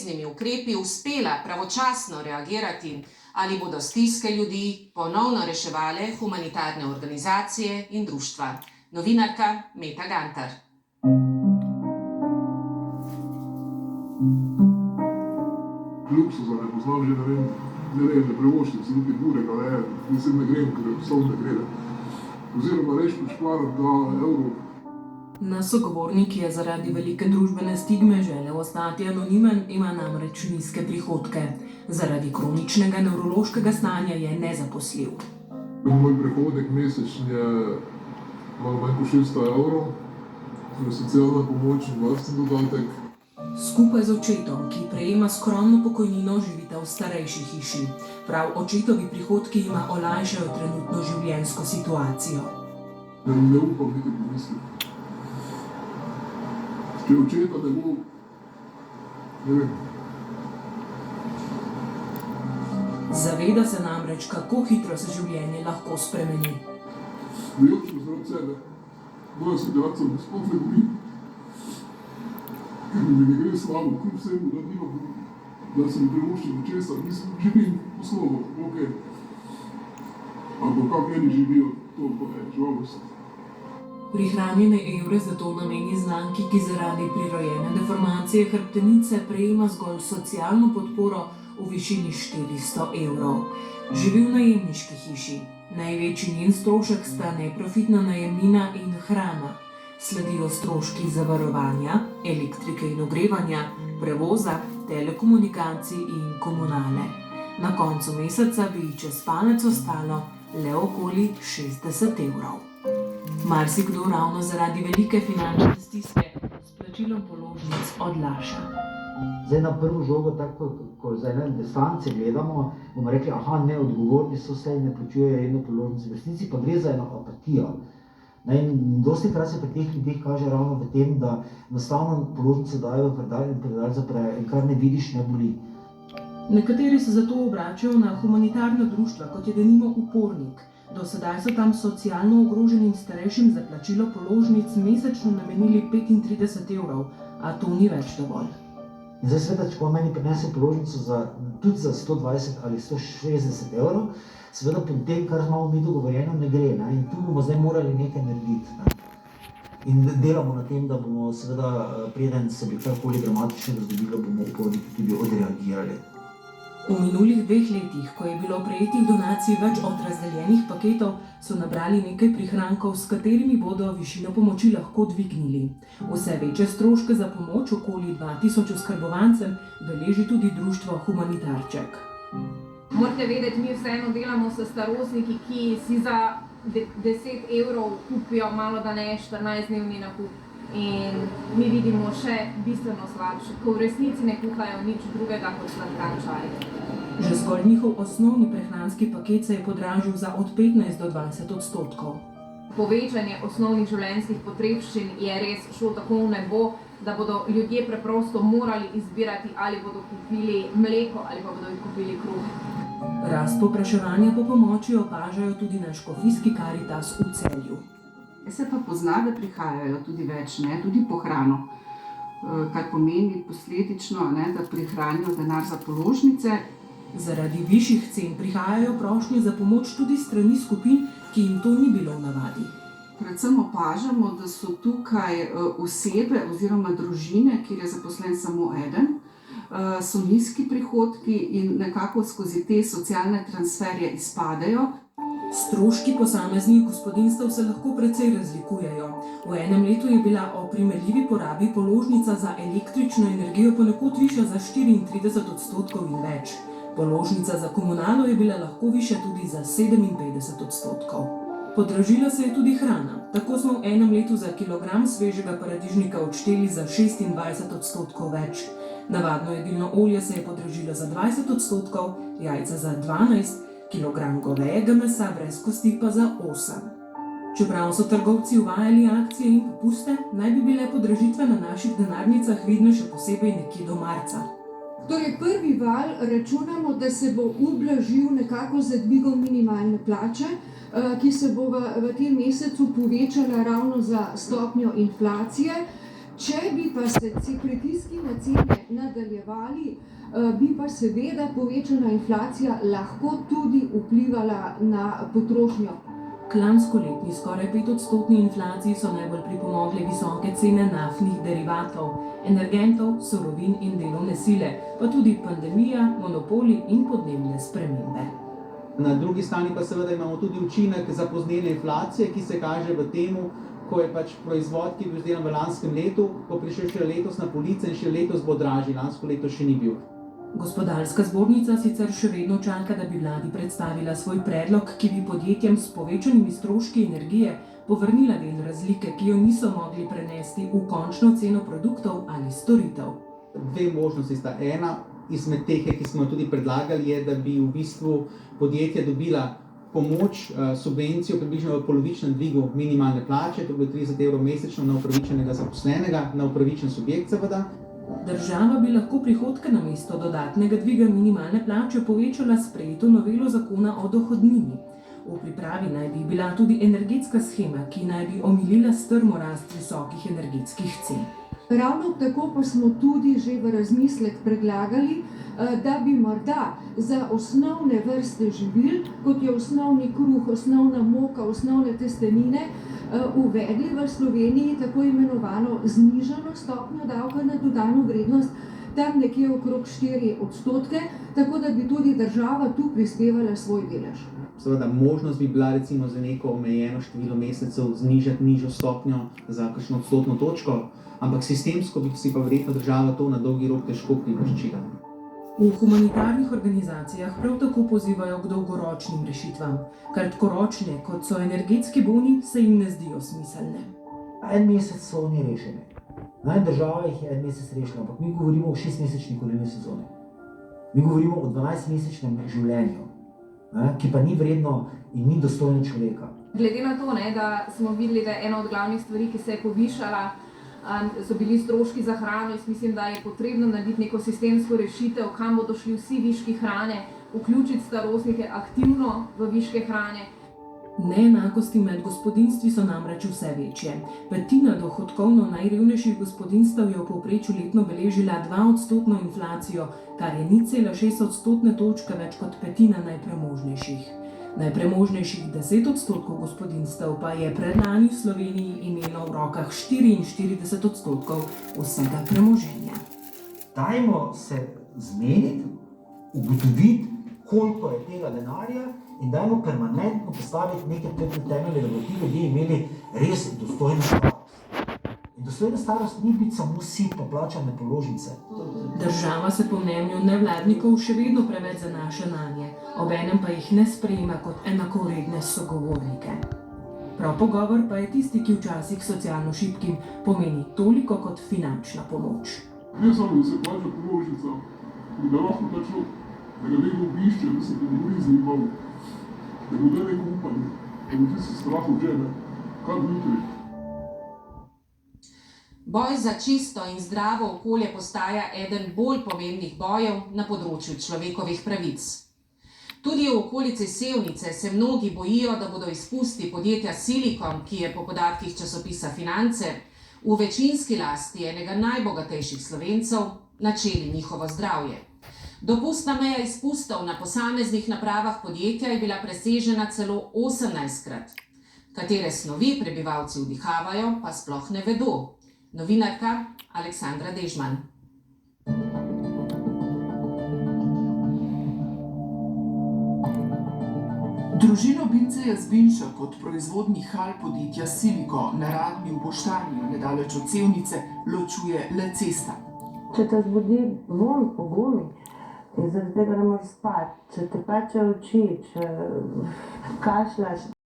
ustreznimi ukrepi uspela pravočasno reagirati, ali bodo stiske ljudi ponovno reševale humanitarne organizacije in društva. Novinarka Meta Gantar. Luksuza ne poznam že, ne prevoščim si niti burega, mislim, ne grem, ker vsem ne gre. Oziroma reč pričakujem 2 evrov. Nasogovornik je zaradi velike družbene stigme želel ostati anonimen, ima namreč nizke prihodke. Zaradi kroničnega nevrološkega stanja je nezaposljiv. Moj prihodek mesečni je malo manj kot 600 evrov, socialna pomoč in varstveni dodatek. Skupaj z očetom, ki prejema skromno pokojnino, živita v starejši hiši. Prav očetovi prihodki jima olajšajo trenutno življenjsko situacijo. Ne upam niti pomisliti. Če očeta ne bo, ne vem. Zaveda se namreč, kako hitro se življenje lahko spremeni. Vjočim zaradi sebe. Moja situacija me sploh ne boli. Ker mi ne gre slabo, kljub vsemu, da nimam, da sem privoščil česa, mislim, živim po slovo, okej. Ampak kako eni živijo, to pa je, žalostno. Prihranjene evre zato nameni znanki, ki zaradi prirojene deformacije hrbtenice prejema zgolj socialno podporo v višini 400 evrov. Živi v najemniški hiši. Največji njen strošek sta neprofitna najemnina in hrana. Sledijo stroški zavarovanja, elektrike in ogrevanja, prevoza, telekomunikacij in komunale. Na koncu meseca bi čez palec ostalo le okoli 60 evrov. Marsikdo ravno zaradi velike finančne stiske s plačilom položnic odlaša. Zdaj na prvo žogo, tako ko zdaj na distanci gledamo, bomo rekli, neodgovorni so se in ne plačujejo redno položnice. V resnici pa gre za eno apatijo. In dosti krat se pri teh ljudeh kaže ravno v tem, da enostavno položnice dajo v predal zaprejo in kar ne vidiš, ne boli. Nekateri se zato obračajo na humanitarna društva, kot je denimo Upornik. Do sedaj so tam socialno ogroženim starejšim za plačilo položnic mesečno namenili 35 evrov, a to ni več dovolj. In zdaj seveda, če pa meni prinese položnico tudi za 120 ali 160 evrov, seveda po tem, kar imamo mi dogovorjeno, ne gre. In tu bomo zdaj morali nekaj narediti. In delamo na tem, da bomo seveda, preden se bi karkoli dramatičnega zgodilo, bomo Uporniki tudi odreagirali. V minulih 2 letih, ko je bilo prejetih donacij več od razdeljenih paketov, so nabrali nekaj prihrankov, s katerimi bodo višino pomoči lahko dvignili. Vse večje stroške za pomoč okoli 2000 oskrbovancem beleži tudi društvo Humanitarček. Morate vedeti, mi vseeno delamo s starostniki, ki si za 10 evrov kupijo malo da ne 14-dnevni nakup. In mi vidimo še bistveno slabše, ko v resnici ne kuhajo nič drugega kot sladkan čaj. Že zgolj njihov osnovni prehranski paket se je podražil za od 15 do 20%. Povečanje osnovnih življenjskih potrebščin je res šlo tako v nebo, da bodo ljudje preprosto morali izbirati, ali bodo kupili mleko ali pa bodo kupili kruh. Rast povpraševanja po pomoči opažajo tudi na škofijski Karitas v Celju. Se pa pozna, da prihajajo tudi več, tudi po hrano, kar pomeni posledično, da prihranijo denar za položnice. Zaradi višjih cen prihajajo prošnje za pomoč tudi strani skupin, ki jim to ni bilo v navadi. Predvsem opažamo, da so tukaj osebe oziroma družine, kjer je zaposlen samo eden, so nizki prihodki in nekako skozi te socialne transferje izpadejo. Stroški posameznih gospodinjstev se lahko precej razlikujejo. V enem letu je bila o primerljivi porabi položnica za električno energijo ponekod višja za 34% in več. Položnica za komunalo je bila lahko višja tudi za 57%. Podražila se je tudi hrana. Tako smo v enem letu za kilogram svežega paradižnika odšteli za 26% več. Navadno jedilno olje se je podražilo za 20%, jajca za 12%, kilogram govejega mesa brez kosti pa za 8. Čeprav so trgovci uvajali akcije in popuste, naj bi bile podražitve na naših denarnicah vidne še posebej nekje do marca. Torej, prvi val računamo, da se bo ublažil nekako z dvigom minimalne plače, ki se bo v tem mesecu povečala ravno za stopnjo inflacije. Če bi pa se pritiski na cene nadaljevali, bi pa seveda povečana inflacija lahko tudi vplivala na potrošnjo. K lanskoletni skoraj 5-odstotni inflaciji so najbolj pripomogle visoke cene naftnih derivatov, energentov, surovin in delovne sile, pa tudi pandemija, monopoli in podnebne spremembe. Na drugi strani pa seveda imamo tudi učinek zapoznele inflacije, ki se kaže v temu, ko je pač proizvod, ki je bil izdelan v lanskem letu, ko prišel še letos na police in še letos bo dražji, lansko leto še ni bil. Gospodarska zbornica sicer še vedno čaka, da bi vladi predstavila svoj predlog, ki bi podjetjem s povečanimi stroški energije povrnila del razlike, ki jo niso mogli prenesti v končno ceno produktov ali storitev. Dve možnosti sta. Ena izmed teh, ki smo jo tudi predlagali, je, da bi v bistvu podjetja dobila pomoč, subvencijo približno v polovičnem dvigu minimalne plače, to bo 30 evrov mesečno na upravičenega zaposlenega, na upravičen subjekt seveda. Država bi lahko prihodke namesto dodatnega dviga minimalne plače povečala s sprejeto novelo zakona o dohodnini. V pripravi naj bi bila tudi energetska shema, ki naj bi omilila strmo rast visokih energetskih cen. Ravno tako pa smo tudi že v razmislek predlagali, da bi morda za osnovne vrste živil, kot je osnovni kruh, osnovna moka, osnovne testenine, uvedli v Sloveniji tako imenovano znižano stopnjo davka na dodano vrednost, tam nekje okrog 4%, tako da bi tudi država tu prispevala svoj delež. Seveda možnost bi bila recimo za neko omejeno število mesecev znižati nižjo stopnjo za kakšno odstotno točko, ampak sistemsko bi si pa verjetno država to na dolgi rok težko privoščila. V humanitarnih organizacijah prav tako pozivajo k dolgoročnim rešitvam. Kratkoročne, kot so energetski boni, se jim ne zdijo smiselne. En mesec so oni rešeni. Država jih je en mesec rešila, ampak mi govorimo o 6-mesečni kurilni sezoni. Mi govorimo o 12-mesečnem življenju, ki pa ni vredno in ni dostojno človeka. Glede na to, da smo videli, da je ena od glavnih stvari, ki se je povišala, so bili stroški za hrano. Jaz mislim, da je potrebno narediti neko sistemsko rešitev, kam bodo šli vsi viški hrane, vključiti starostnike aktivno v viške hrane. Neenakosti med gospodinjstvi so namreč vse večje. Petina dohodkovno najrevnejših gospodinjstev je v povprečju letno beležila 2-odstotno inflacijo, kar je 0,6 odstotne točke več kot petina najpremožnejših. Najpremožnejših 10% gospodinjstev pa je predlani v Sloveniji imelo v rokah 44% vsega premoženja. Dajmo se zmeniti, ugotoviti, koliko je tega denarja in dajmo permanentno postaviti neke temelje, da bodo ti ljudje imeli res dostojno starost. In dostojna starost ni biti samo sit pa plačane položnice. Država se po mnenju nevladnikov še vedno preveč zanaša nanje, obenem pa jih ne sprejema kot enakovredne sogovornike. Prav pogovor pa je tisti, ki včasih socialno šibkim pomeni toliko kot finančna pomoč. Ne samo, da se plača položnica, da lahko ta človek, da ga nekdo obišče, da se pogovori z njim, da bo da neko upanje, da bo tisti strah v žene, kar bo jutri. Boj za čisto in zdravo okolje postaja eden bolj pomembnih bojev na področju človekovih pravic. Tudi v okolici Sevnice se mnogi bojijo, da bodo izpusti podjetja Silicon, ki je po podatkih časopisa Finance v večinski lasti enega najbogatejših Slovencev, načeli njihovo zdravje. Dopustna meja izpustov na posameznih napravah podjetja je bila presežena celo 18-krat. Katere snovi prebivalci vdihavajo, pa sploh ne vedo. Novinarka Aleksandra Dežman. Družino Binceja Zbinša kot proizvodni hal podjetja Silico na Radmi v Boštanju, nedaleč od Sevnice, ločuje le cesta. Če te zbudi vonj po gumi, in zaradi tega ne moreš spati, če te peče oči, če kašljaš,